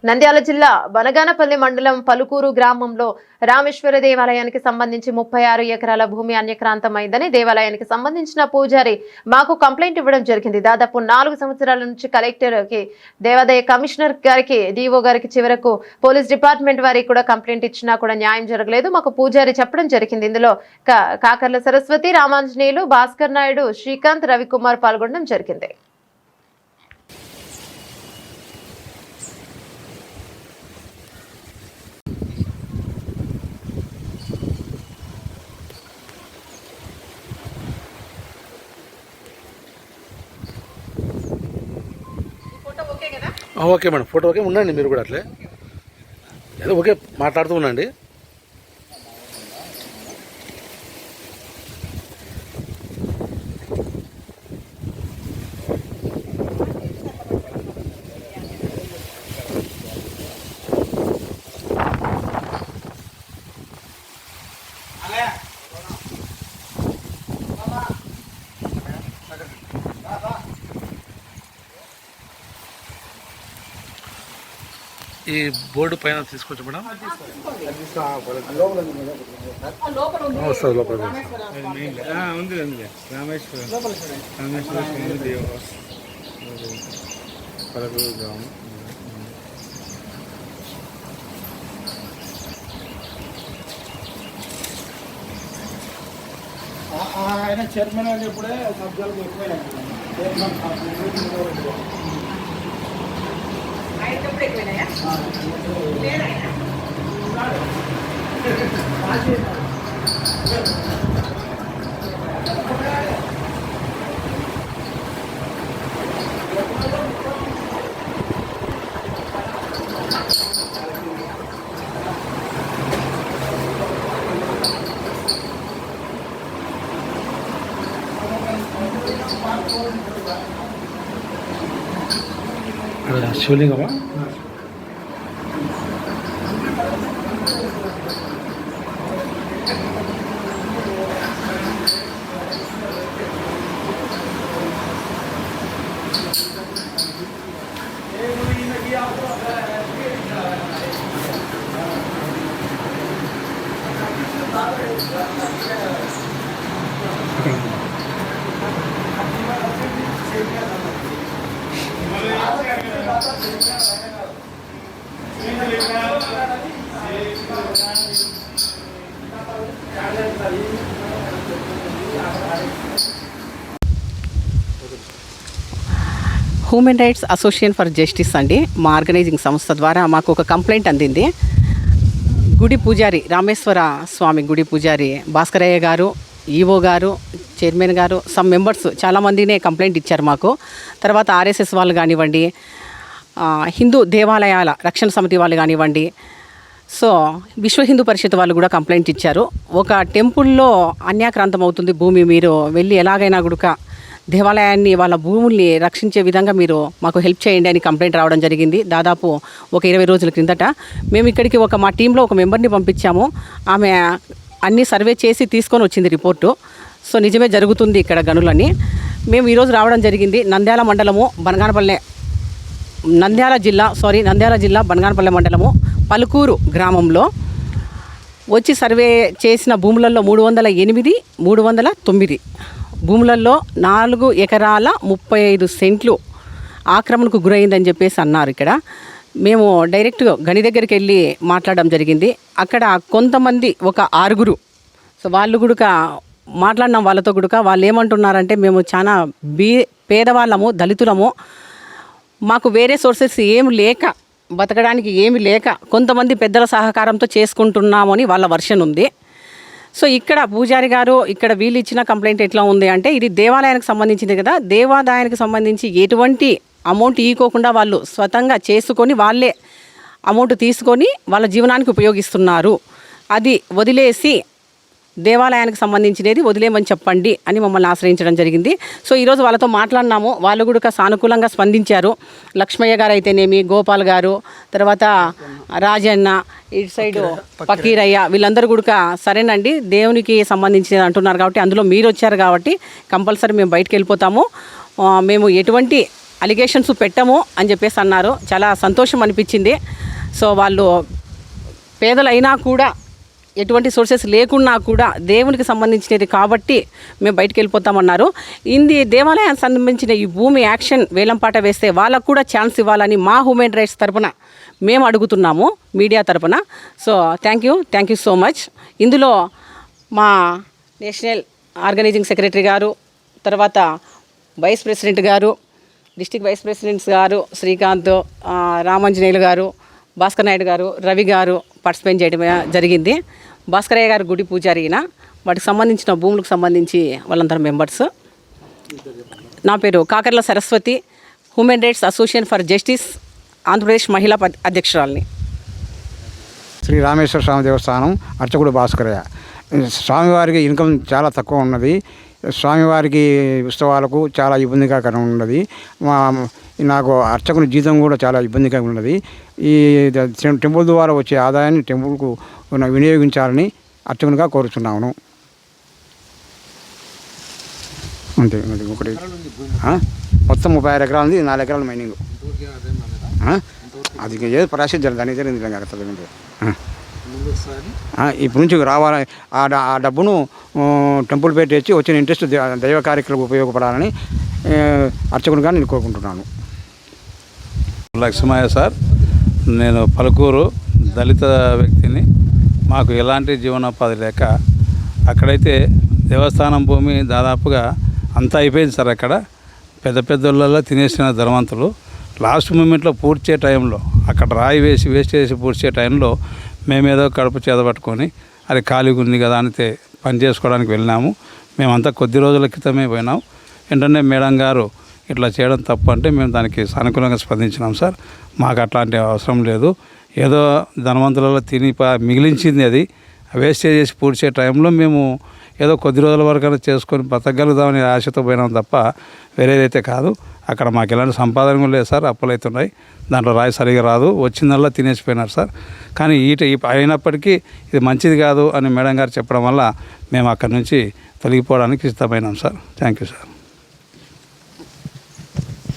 నంద్యాల జిల్లా బనగానపల్లి మండలం పలుకూరు గ్రామంలో రామేశ్వర దేవాలయానికి సంబంధించి 36 ఎకరాల భూమి అన్యక్రాంతమైందని దేవాలయానికి సంబంధించిన పూజారి మాకు కంప్లైంట్ ఇవ్వడం జరిగింది. దాదాపు 4 సంవత్సరాల నుంచి కలెక్టర్కి, దేవాదాయ కమిషనర్ గారికి, డిఓ గారికి, చివరకు పోలీస్ డిపార్ట్మెంట్ వారికి కూడా కంప్లైంట్ ఇచ్చినా కూడా న్యాయం జరగలేదు. మాకు పూజారి చెప్పడం జరిగింది. ఇందులో కాకర్ల సరస్వతి, రామాంజనేయులు, భాస్కర్ నాయుడు, శ్రీకాంత్, రవికుమార్ పాల్గొనడం జరిగింది. Okay madam, photo okay. ఉండండి మీరు కూడా అట్లే ఏదో ఓకే మాట్లాడుతూ ఉండండి. ఈ బోర్డు పైన తీసుకోవచ్చు మేడం. వస్తుంది లోపల ఉంది రామేశ్వర స్వామి దేవ పలుకూరు గ్రామం. ఆయన చైర్మన్ అని ఇప్పుడే సభ్యులకు ఎక్కువైనా శివలింగమా? Human rights association for justice అండి, మా ఆర్గనైజింగ్ సంస్థ ద్వారా మాకు ఒక కంప్లైంట్ అందింది. గుడి పూజారి, రామేశ్వర స్వామి గుడి పూజారి భాస్కరయ్య గారు, ఈఓ గారు, చైర్మన్ గారు, సమ్ మెంబర్స్ చాలామందినే కంప్లైంట్ ఇచ్చారు మాకు. తర్వాత ఆర్ఎస్ఎస్ వాళ్ళు కానివ్వండి, హిందూ దేవాలయాల రక్షణ సమితి వాళ్ళు కానివ్వండి, సో విశ్వ హిందూ పరిషత్ వాళ్ళు కూడా కంప్లైంట్ ఇచ్చారు. ఒక టెంపుల్లో అన్యాక్రాంతం అవుతుంది భూమి, మీరు వెళ్ళి ఎలాగైనా కూడా దేవాలయాన్ని, వాళ్ళ భూముల్ని రక్షించే విధంగా మీరు మాకు హెల్ప్ చేయండి అని కంప్లైంట్ రావడం జరిగింది. దాదాపు ఒక 20 రోజుల క్రిందట మేము ఇక్కడికి మా టీంలో ఒక మెంబర్ని పంపించాము. ఆమె అన్నీ సర్వే చేసి తీసుకొని వచ్చింది రిపోర్టు. సో నిజమే జరుగుతుంది ఇక్కడ గనులని. మేము ఈరోజు రావడం జరిగింది. నంద్యాల మండలము నంద్యాల జిల్లా బనగానపల్లె మండలము పలుకూరు గ్రామంలో వచ్చి సర్వే చేసిన భూములలో 308, 309 భూములలో 4 ఎకరాల 35 సెంట్లు ఆక్రమణకు గురైందని చెప్పేసి అన్నారు. ఇక్కడ మేము డైరెక్ట్గా గని దగ్గరికి వెళ్ళి మాట్లాడడం జరిగింది. అక్కడ కొంతమంది ఒక 6 సో వాళ్ళు కూడా మాట్లాడినాం వాళ్ళతో కూడా. వాళ్ళు ఏమంటున్నారంటే, మేము చాలా పేదవాళ్ళము, దళితులము, మాకు వేరే సోర్సెస్ ఏమి లేక, బతకడానికి ఏమి లేక కొంతమంది పెద్దల సహకారంతో చేసుకుంటున్నాము అని వాళ్ళ వర్షన్ ఉంది. సో ఇక్కడ పూజారి గారు, ఇక్కడ వీళ్ళు ఇచ్చిన కంప్లైంట్ ఎట్లా ఉంది అంటే, ఇది దేవాలయానికి సంబంధించింది కదా, దేవాదాయానికి సంబంధించి ఎటువంటి అమౌంట్ ఇవ్వకోకుండా వాళ్ళు స్వతంగా చేసుకొని వాళ్ళే అమౌంట్ తీసుకొని వాళ్ళ జీవనానికి ఉపయోగిస్తున్నారు. అది వదిలేసి దేవాలయానికి సంబంధించినది వదిలేమని చెప్పండి అని మమ్మల్ని ఆశ్రయించడం జరిగింది. సో ఈరోజు వాళ్ళతో మాట్లాడినాము. వాళ్ళు కూడా సానుకూలంగా స్పందించారు. లక్ష్మయ్య గారు అయితేనేమి, గోపాల్ గారు, తర్వాత రాజన్న, ఇటు సైడు పకీరయ్య, వీళ్ళందరూ కూడా సరేనండి దేవునికి సంబంధించినది అంటున్నారు కాబట్టి, అందులో మీరు వచ్చారు కాబట్టి కంపల్సరీ మేము బయటకు వెళ్ళిపోతాము, మేము ఎటువంటి అలిగేషన్స్ పెట్టము అని చెప్పేసి అన్నారు. చాలా సంతోషం అనిపించింది. సో వాళ్ళు పేదలైనా కూడా ఎటువంటి సోర్సెస్ లేకున్నా కూడా దేవునికి సంబంధించినది కాబట్టి మేము బయటికి వెళ్ళిపోతామన్నారు. దేవాలయానికి సంబంధించిన ఈ భూమి యాక్షన్ వేలంపాట వేస్తే వాళ్ళకు కూడా ఛాన్స్ ఇవ్వాలని మా హ్యూమన్ రైట్స్ తరపున మేము అడుగుతున్నాము, మీడియా తరపున. So thank you so much. ఇందులో మా నేషనల్ ఆర్గనైజింగ్ సెక్రటరీ గారు, తర్వాత వైస్ ప్రెసిడెంట్ గారు, డిస్ట్రిక్ట్ వైస్ ప్రెసిడెంట్స్ గారు శ్రీకాంత్, రామాంజనేయులు గారు, భాస్కర్ నాయుడు గారు, రవి గారు పార్టిసిపేట్ చేయడం జరిగింది. భాస్కరయ్య గారు గుడి పూజారిన వాటికి సంబంధించిన భూములకు సంబంధించి వాళ్ళందరూ మెంబర్స్. నా పేరు Kakarla Saraswati, human rights association for justice, Andhra Pradesh మహిళా అధ్యక్షురాలిని. శ్రీ రామేశ్వర స్వామి దేవస్థానం అర్చకుడు భాస్కరయ్య. స్వామివారికి ఇన్కమ్ చాలా తక్కువ ఉన్నది. స్వామివారికి ఉత్సవాలకు చాలా ఇబ్బందికరంగా ఉన్నది. నాకు అర్చకుని జీతం కూడా చాలా ఇబ్బందికరంగా ఉన్నది. ఈ టెంపుల్ ద్వారా వచ్చే ఆదాయాన్ని టెంపుల్కు వినియోగించాలని అర్చకునిగా కోరుతున్నాను. అంతే. ఒకటి మొత్తం 36 ఎకరాలు ఉంది, 4 ఎకరాలు మైనింగ్. అది ఏదో ప్రాసెస్ దానికి జరిగింది. ఇప్పటి నుంచి రావాలి. ఆ డబ్బును టెంపుల్ పెట్టి తెచ్చి వచ్చిన ఇంట్రెస్ట్ దైవ కార్యక్రమం ఉపయోగపడాలని అర్చకునిగా నేను కోరుకుంటున్నాను. లక్ష్మయ్య సార్, నేను పలుకూరు దళిత వ్యక్తిని. మాకు ఎలాంటి జీవనోపాధి లేక అక్కడైతే దేవస్థానం భూమి దాదాపుగా అంతా అయిపోయింది సార్. అక్కడ పెద్ద పెద్దోళ్ళలో తినేసిన ధనవంతులు లాస్ట్ మూమెంట్లో పూడ్చే టైంలో అక్కడ రాయి వేసి వేస్ట్ చేసి పూడ్చే టైంలో మేమేదో కడుపు చేదపట్టుకొని అది ఖాళీగా ఉంది కదా అని పని చేసుకోవడానికి వెళ్ళినాము. మేమంతా కొద్ది రోజుల క్రితమే పోయినాం. వెంటనే మేడం గారు ఇట్లా చేయడం తప్పు అంటే మేము దానికి సానుకూలంగా స్పందించినాం సార్. మాకు అట్లాంటి అవసరం లేదు. ఏదో ధనవంతులలో తిని మిగిలించింది అది వేస్ట్ చేసి పూడ్చే టైంలో మేము ఏదో కొద్ది రోజుల వరకైనా చేసుకొని బతకగలుగుదామని ఆశతో పోయినాం తప్ప వేరేదైతే కాదు. అక్కడ మాకు ఎలాంటి సంపాదన కూడా లేదు సార్. అప్పులు అవుతున్నాయి, దాంట్లో రాయి సరిగా రాదు, వచ్చిందల్లా తినేసిపోయినారు సార్. కానీ అయినప్పటికీ ఇది మంచిది కాదు అని మేడం గారు చెప్పడం వల్ల మేము అక్కడి నుంచి తొలగిపోవడానికి సిద్ధమైనాం సార్. Thank you sir.